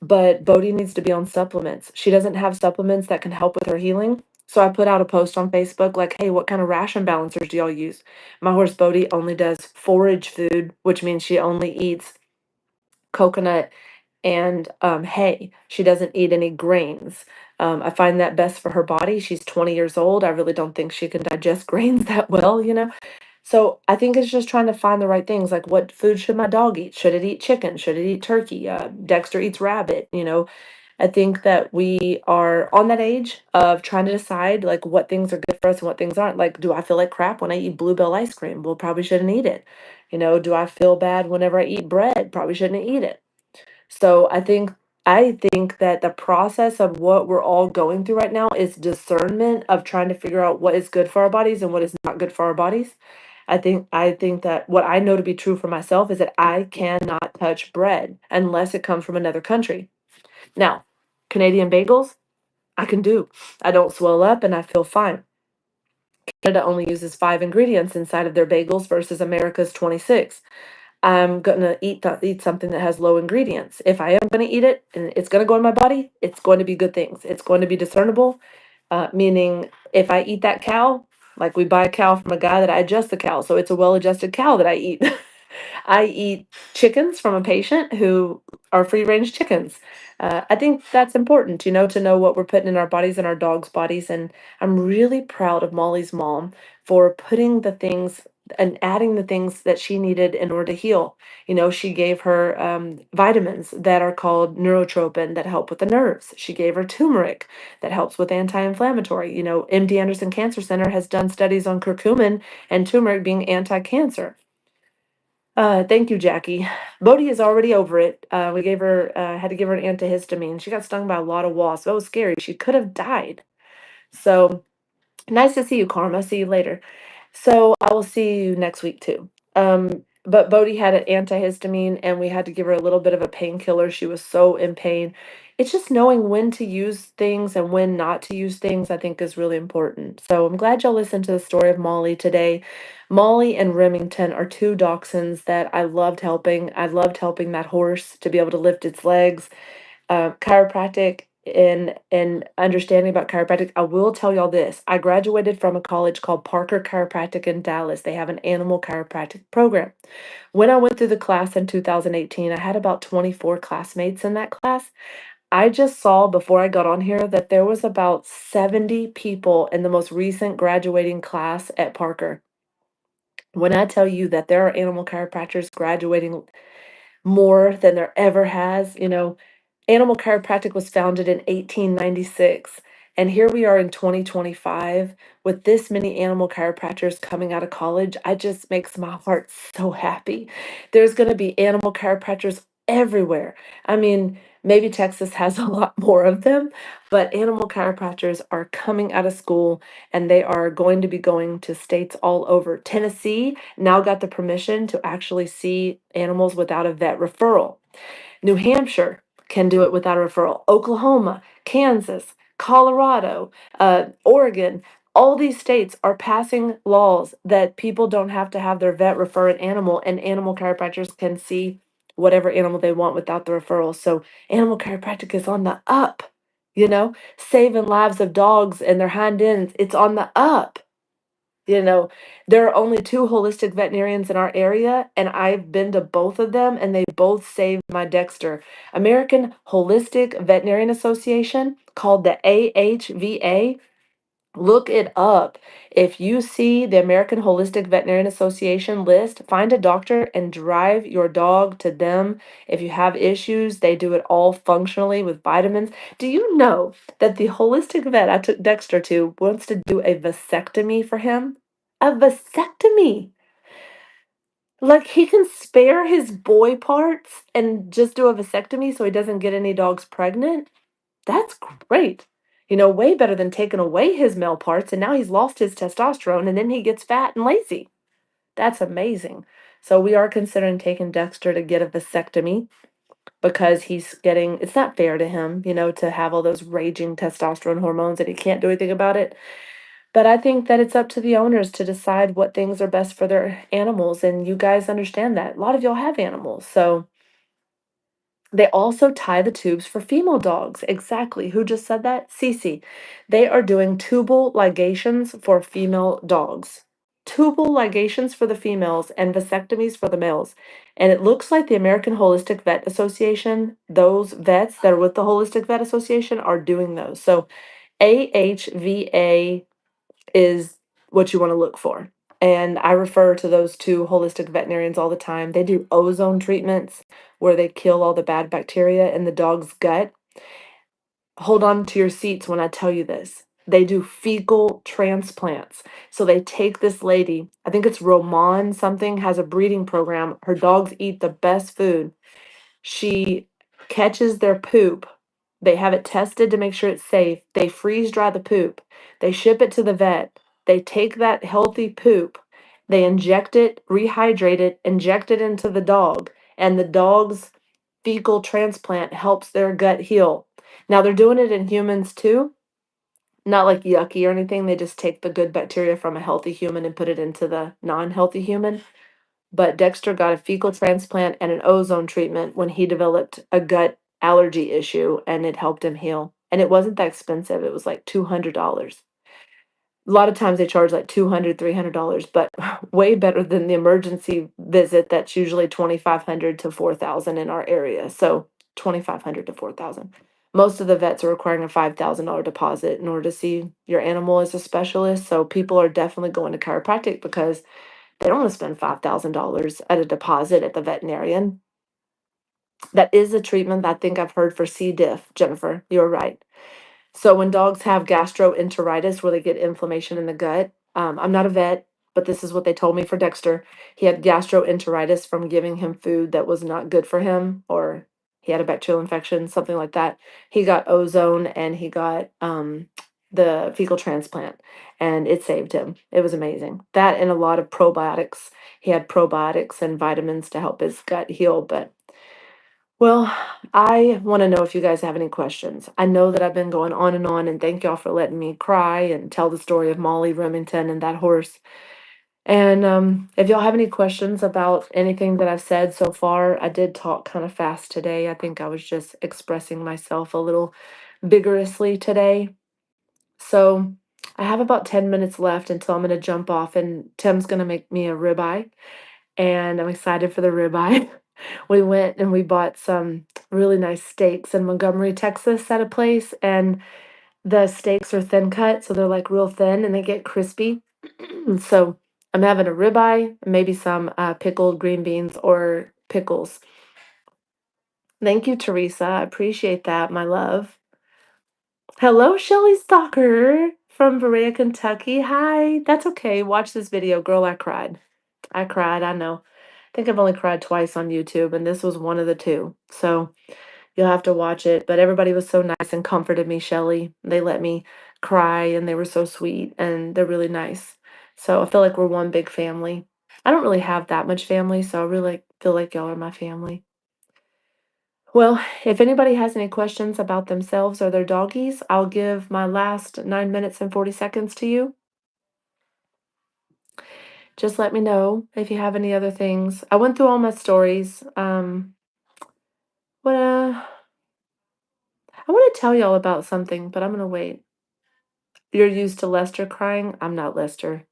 Speaker 1: But Bodhi needs to be on supplements. She doesn't have supplements that can help with her healing. So I put out a post on Facebook like, hey, what kind of ration balancers do y'all use? My horse Bodhi only does forage food, which means she only eats coconut and hay. She doesn't eat any grains. I find that best for her body. She's 20 years old. I really don't think she can digest grains that well. So I think it's just trying to find the right things. Like, what food should my dog eat? Should it eat chicken? Should it eat turkey? Dexter eats rabbit. I think that we are on that age of trying to decide like what things are good for us and what things aren't. Like, do I feel like crap when I eat Bluebell ice cream? Well, probably shouldn't eat it. Do I feel bad whenever I eat bread? Probably shouldn't eat it. So I think that the process of what we're all going through right now is discernment of trying to figure out what is good for our bodies and what is not good for our bodies. I think that what I know to be true for myself is that I cannot touch bread unless it comes from another country. Now, Canadian bagels, I can do. I don't swell up and I feel fine. Canada only uses 5 ingredients inside of their bagels versus America's 26. I'm gonna eat something that has low ingredients. If I am gonna eat it and it's gonna go in my body, it's going to be good things. It's going to be discernible, meaning if I eat that cow, like we buy a cow from a guy that I adjust the cow, so it's a well-adjusted cow that I eat. I eat chickens from a patient who are free-range chickens. I think that's important, to know what we're putting in our bodies and our dogs' bodies. And I'm really proud of Molly's mom for putting the things and adding the things that she needed in order to heal. She gave her vitamins that are called neurotropin that help with the nerves. She gave her turmeric that helps with anti-inflammatory. MD Anderson Cancer Center has done studies on curcumin and turmeric being anti-cancer. Thank you, Jackie. Bodhi is already over it. We gave her, had to give her an antihistamine. She got stung by a lot of wasps. That was scary. She could have died. So nice to see you, Karma. See you later. So I will see you next week too. But Bodhi had an antihistamine and we had to give her a little bit of a painkiller. She was so in pain. It's just knowing when to use things and when not to use things, I think is really important. So I'm glad y'all listened to the story of Molly today. Molly and Remington are two dachshunds that I loved helping. I loved helping that horse to be able to lift its legs. Chiropractic and understanding about chiropractic, I will tell y'all this. I graduated from a college called Parker Chiropractic in Dallas. They have an animal chiropractic program. When I went through the class in 2018, I had about 24 classmates in that class. I just saw before I got on here that there was about 70 people in the most recent graduating class at Parker. When I tell you that there are animal chiropractors graduating more than there ever has. Animal chiropractic was founded in 1896, and here we are in 2025 with this many animal chiropractors coming out of college. I just makes my heart so happy. There's going to be animal chiropractors everywhere. I mean, maybe Texas has a lot more of them, but animal chiropractors are coming out of school and they are going to be going to states all over. Tennessee now got the permission to actually see animals without a vet referral. New Hampshire can do it without a referral. Oklahoma, Kansas, Colorado, Oregon, all these states are passing laws that people don't have to have their vet refer an animal, and animal chiropractors can see whatever animal they want without the referral. So, animal chiropractic is on the up, saving lives of dogs and their hind ends. It's on the up. You know, there are only two holistic veterinarians in our area, and I've been to both of them, and they both saved my Dexter. American Holistic Veterinarian Association, called the AHVA. Look it up. If you see the American Holistic Veterinarian Association list, find a doctor and drive your dog to them. If you have issues, they do it all functionally with vitamins. Do you know that the holistic vet I took Dexter to wants to do a vasectomy for him? A vasectomy. Like he can spare his boy parts and just do a vasectomy so he doesn't get any dogs pregnant. That's great. Way better than taking away his male parts and now he's lost his testosterone and then he gets fat and lazy. That's amazing. So we are considering taking Dexter to get a vasectomy because it's not fair to him, to have all those raging testosterone hormones and he can't do anything about it. But I think that it's up to the owners to decide what things are best for their animals, and you guys understand that. A lot of y'all have animals, so they also tie the tubes for female dogs. Exactly. Who just said that? Cece. They are doing tubal ligations for female dogs. Tubal ligations for the females and vasectomies for the males. And it looks like the American Holistic Vet Association, those vets that are with the Holistic Vet Association are doing those. So AHVA is what you want to look for. And I refer to those two holistic veterinarians all the time. They do ozone treatments where they kill all the bad bacteria in the dog's gut. Hold on to your seats when I tell you this. They do fecal transplants. So they take this lady, I think it's Roman something, has a breeding program. Her dogs eat the best food. She catches their poop. They have it tested to make sure it's safe. They freeze dry the poop. They ship it to the vet. They take that healthy poop. They inject it, rehydrate it, inject it into the dog, and the dog's fecal transplant helps their gut heal. Now they're doing it in humans too. Not like yucky or anything. They just take the good bacteria from a healthy human and put it into the non-healthy human. But Dexter got a fecal transplant and an ozone treatment when he developed a gut allergy issue and it helped him heal. And it wasn't that expensive. It was like $200. A lot of times they charge like $200, $300, but way better than the emergency visit that's usually 2,500 to 4,000 in our area. So 2,500 to 4,000. Most of the vets are requiring a $5,000 deposit in order to see your animal as a specialist. So people are definitely going to chiropractic because They don't want to spend $5,000 at a deposit at the veterinarian. That is a treatment I think I've heard for C. diff, Jennifer. You're right. So when dogs have gastroenteritis, where they get inflammation in the gut, I'm not a vet, but this is what they told me for Dexter. He had gastroenteritis from giving him food that was not good for him, or he had a bacterial infection, something like that. He got ozone and he got the fecal transplant, and it saved him. It was amazing. That and a lot of probiotics. He had probiotics and vitamins to help his gut heal, but well, I want to know if you guys have any questions. I know that I've been going on, and thank y'all for letting me cry and tell the story of Molly Remington and that horse. And if y'all have any questions about anything that I've said so far, I did talk kind of fast today. I think I was just expressing myself a little vigorously today. So I have about 10 minutes left until I'm going to jump off, and Tim's going to make me a ribeye, and I'm excited for the ribeye. We went and we bought some really nice steaks in Montgomery, Texas at a place, and the steaks are thin cut, so they're like real thin and they get crispy. So I'm having a ribeye, maybe some pickled green beans or pickles. Thank you, Teresa. I appreciate that, my love. Hello, Shelly Stalker from Berea, Kentucky. Hi. That's okay. Watch this video. Girl, I cried. I cried, I know. I think I've only cried twice on YouTube, and this was one of the two. So you'll have to watch it. But everybody was so nice and comforted me, Shelly. They let me cry, and they were so sweet, and they're really nice. So I feel like we're one big family. I don't really have that much family, so I really feel like y'all are my family. Well, if anybody has any questions about themselves or their doggies, I'll give my last 9 minutes and 40 seconds to you. Just let me know if you have any other things. I went through all my stories. What I want to tell y'all about something, but I'm gonna wait. You're used to Lester crying. I'm not Lester.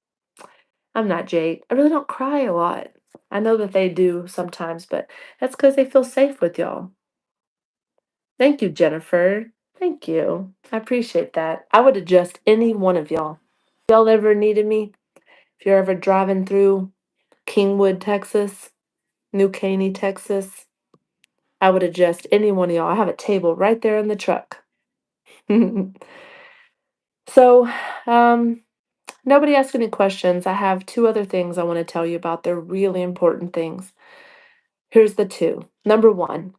Speaker 1: I'm not Jake. I really don't cry a lot. I know that they do sometimes, but that's because they feel safe with y'all. Thank you, Jennifer. Thank you. I appreciate that. I would adjust any one of y'all. If y'all ever needed me, if you're ever driving through Kingwood, Texas, New Caney, Texas, I would adjust any one of y'all. I have a table right there in the truck. So, nobody asked any questions. I have two other things I want to tell you about. They're really important things. Here's the two. Number one,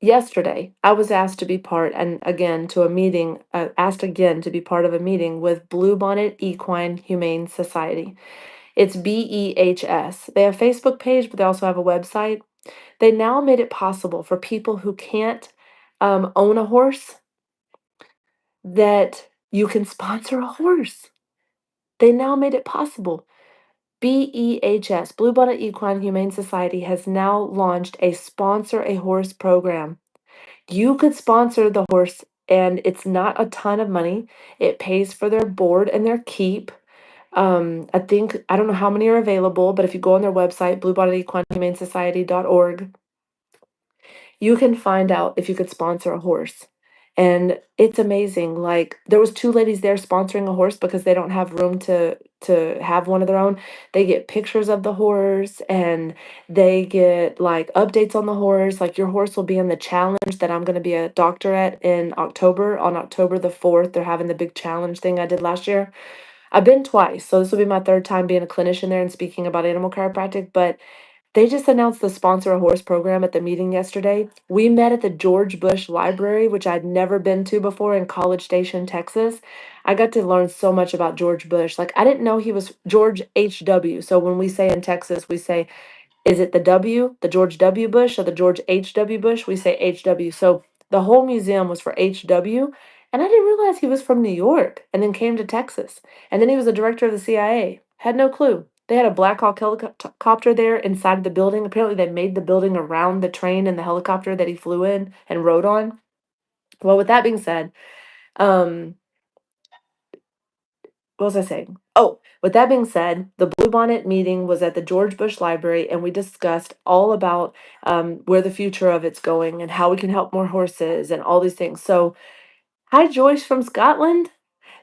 Speaker 1: yesterday I was asked to be part, and again, to a meeting, asked again to be part of a meeting with Blue Bonnet Equine Humane Society. It's BEHS. They have a Facebook page, but they also have a website. They now made it possible for people who can't own a horse that you can sponsor a horse. They now made it possible. BEHS, Blue Bonnet Equine Humane Society, has now launched a sponsor a horse program. You could sponsor the horse, and it's not a ton of money. It pays for their board and their keep. I think, I don't know how many are available, but if you go on their website, bluebonnetequinehumanesociety.org, you can find out if you could sponsor a horse. And it's amazing. Like there was two ladies there sponsoring a horse because they don't have room to have one of their own. They get pictures of the horse, and they get like updates on the horse. Like your horse will be in the challenge that I'm going to be a doctor at in October. On October the 4th, they're having the big challenge thing I did last year. I've been twice, so this will be my third time being a clinician there and speaking about animal chiropractic, but they just announced the Sponsor a Horse program at the meeting yesterday. We met at the George Bush Library, which I'd never been to before in College Station, Texas. I got to learn so much about George Bush. Like, I didn't know he was George H.W. So when we say in Texas, we say, is it the W, the George W. Bush, or the George H.W. Bush? We say H.W. So the whole museum was for H.W. And I didn't realize he was from New York and then came to Texas. And then he was the director of the CIA. Had no clue. They had a Black Hawk helicopter there inside of the building. Apparently, they made the building around the train and the helicopter that he flew in and rode on. Well, with that being said, um, what was I saying? Oh, with that being said, the Bluebonnet meeting was at the George Bush Library, and we discussed all about where the future of it's going and how we can help more horses and all these things. So, hi, Joyce from Scotland.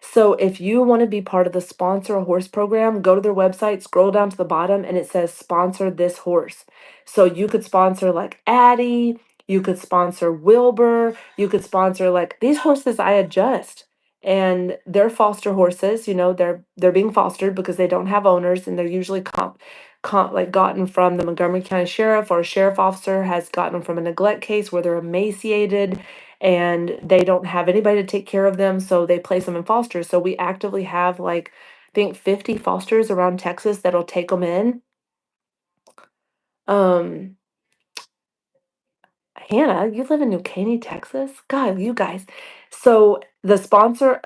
Speaker 1: So if you want to be part of the sponsor a horse program, go to their website, scroll down to the bottom, and it says sponsor this horse. So you could sponsor like Addie, you could sponsor Wilbur, you could sponsor like these horses I adjust. And they're foster horses, they're being fostered because they don't have owners, and they're usually like gotten from the Montgomery County Sheriff, or a sheriff officer has gotten them from a neglect case where they're emaciated and they don't have anybody to take care of them, so they place them in fosters. So we actively have like I think 50 fosters around Texas that'll take them in. Um, Hannah, you live in New Caney, Texas? God, you guys. So the sponsor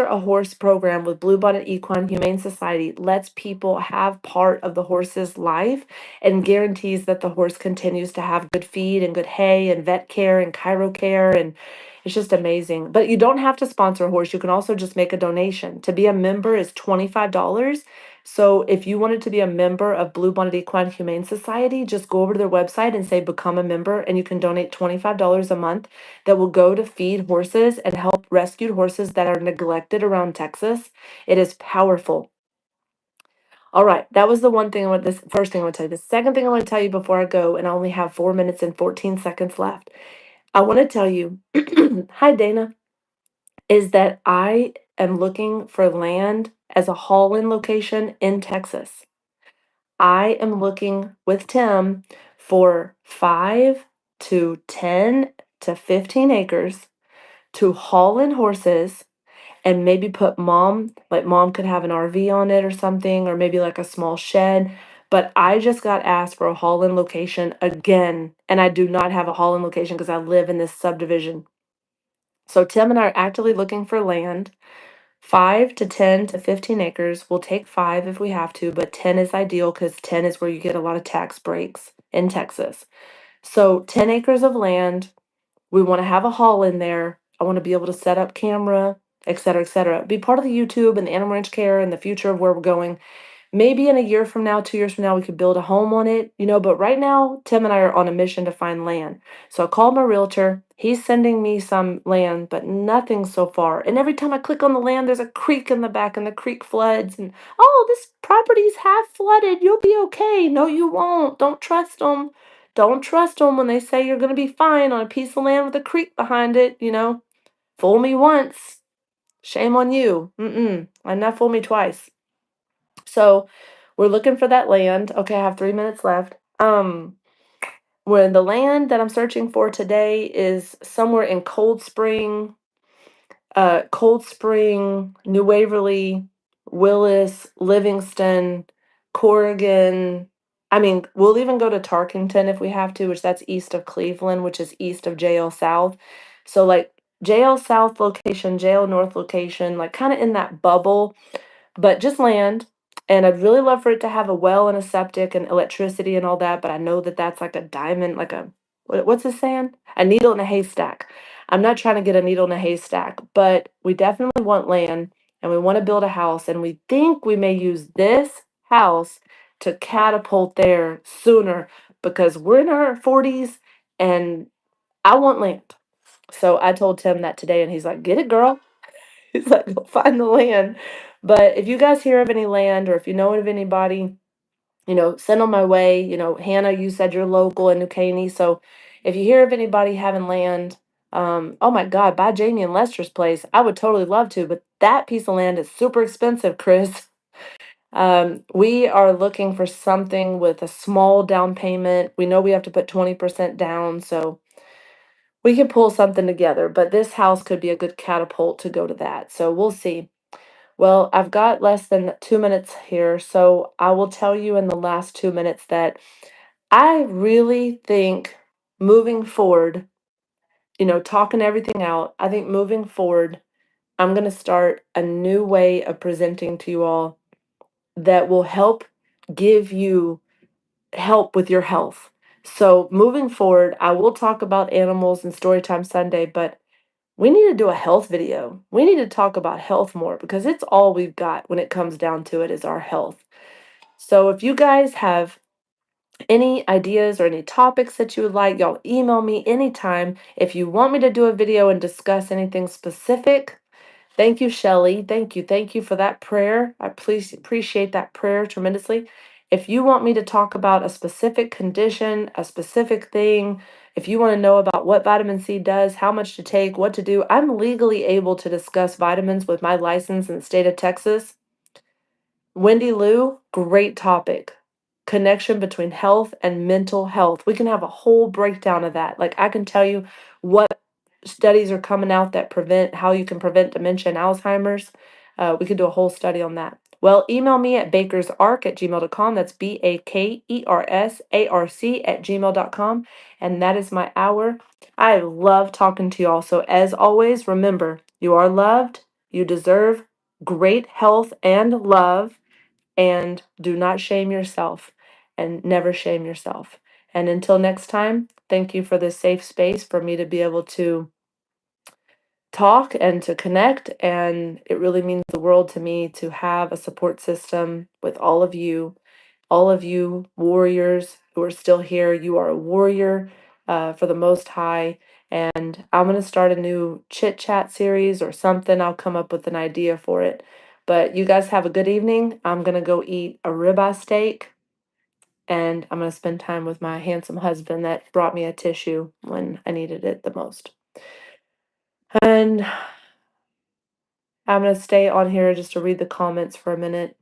Speaker 1: a horse program with Blue Bonnet Equine Humane Society lets people have part of the horse's life and guarantees that the horse continues to have good feed and good hay and vet care and chiro care, and it's just amazing. But you don't have to sponsor a horse. You can also just make a donation. To be a member is $25. So if you wanted to be a member of Blue Bonnet Equine Humane Society, just go over to their website and say become a member, and you can donate $25 a month that will go to feed horses and help rescued horses that are neglected around Texas. It is powerful. All right, that was the one thing this first thing I want to tell you. The second thing I want to tell you before I go, and I only have 4 minutes and 14 seconds left. I want to tell you, hi Dana, is that I am looking for land as a haul-in location in Texas. I am looking with Tim for 5 to 10 to 15 acres to haul in horses and maybe put mom could have an RV on it or something, or maybe like a small shed. But I just got asked for a haul in location again, and I do not have a haul in location because I live in this subdivision. So Tim and I are actively looking for land. 5 to 10 to 15 acres. We'll take 5 if we have to, but 10 is ideal because 10 is where you get a lot of tax breaks in Texas. So 10 acres of land. We want to have a hall in there. I want to be able to set up camera, et cetera, et cetera. Be part of the YouTube and the animal ranch care and the future of where we're going. Maybe in a year from now, 2 years from now, we could build a home on it, but right now, Tim and I are on a mission to find land. So I called my realtor. He's sending me some land, but nothing so far. And every time I click on the land, there's a creek in the back, and the creek floods. And, oh, this property's half flooded. You'll be okay. No, you won't. Don't trust them. Don't trust them when they say you're going to be fine on a piece of land with a creek behind it. Fool me once. Shame on you. And not fool me twice. So we're looking for that land. Okay, I have 3 minutes left. When the land that I'm searching for today is somewhere in Cold Spring, New Waverly, Willis, Livingston, Corrigan. I mean, we'll even go to Tarkington if we have to, which that's east of Cleveland, which is east of JL South. So like JL South location, JL North location, like kind of in that bubble, but just land. And I'd really love for it to have a well and a septic and electricity and all that. But I know that that's like a diamond, like what's it saying? A needle in a haystack. I'm not trying to get a needle in a haystack, but we definitely want land and we want to build a house. And we think we may use this house to catapult there sooner because we're in our 40s and I want land. So I told Tim that today, and he's like, get it, girl. He's like, go find the land. But if you guys hear of any land, or if you know of anybody, send them my way. Hannah, you said you're local in New Caney. So if you hear of anybody having land, oh my God, buy Jamie and Lester's place. I would totally love to, but that piece of land is super expensive, Chris. We are looking for something with a small down payment. We know we have to put 20% down, so we can pull something together, but this house could be a good catapult to go to that. So we'll see. Well, I've got less than 2 minutes here, so I will tell you in the last 2 minutes that I really think moving forward, talking everything out, I think moving forward, I'm going to start a new way of presenting to you all that will help give you help with your health. So moving forward, I will talk about animals and Storytime Sunday, but we need to do a health video. We need to talk about health more because it's all we've got when it comes down to it is our health. So if you guys have any ideas or any topics that you would like, y'all email me anytime. If you want me to do a video and discuss anything specific, Thank you, Shelley. Thank you. Thank you for that prayer. I please appreciate that prayer tremendously. If you want me to talk about a specific condition, a specific thing, if you want to know about what vitamin C does, how much to take, what to do, I'm legally able to discuss vitamins with my license in the state of Texas. Wendy Lou, great topic. Connection between health and mental health. We can have a whole breakdown of that. Like, I can tell you what studies are coming out that prevent how you can prevent dementia and Alzheimer's. We could do a whole study on that. Well, email me at bakersarc@gmail.com. That's BAKERSARC@gmail.com. And that is my hour. I love talking to you all. So, as always, remember you are loved, you deserve great health and love, and do not shame yourself and never shame yourself. And until next time, thank you for this safe space for me to be able to talk and to connect. And it really means the world to me to have a support system with all of you warriors who are still here. You are a warrior for the Most High. And I'm going to start a new chit chat series or something. I'll come up with an idea for it. But you guys have a good evening. I'm going to go eat a ribeye steak, and I'm going to spend time with my handsome husband that brought me a tissue when I needed it the most. And I'm going to stay on here just to read the comments for a minute.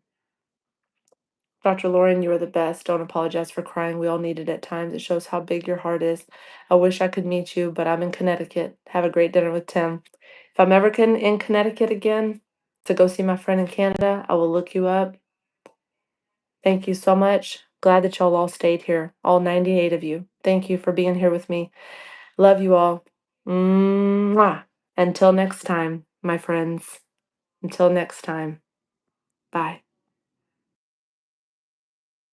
Speaker 1: Dr. Lauren, you are the best. Don't apologize for crying. We all need it at times. It shows how big your heart is. I wish I could meet you, but I'm in Connecticut. Have a great dinner with Tim. If I'm ever in Connecticut again to go see my friend in Canada, I will look you up. Thank you so much. Glad that y'all all stayed here, all 98 of you. Thank you for being here with me. Love you all. Mwah. Until next time, my friends. Until next time. Bye.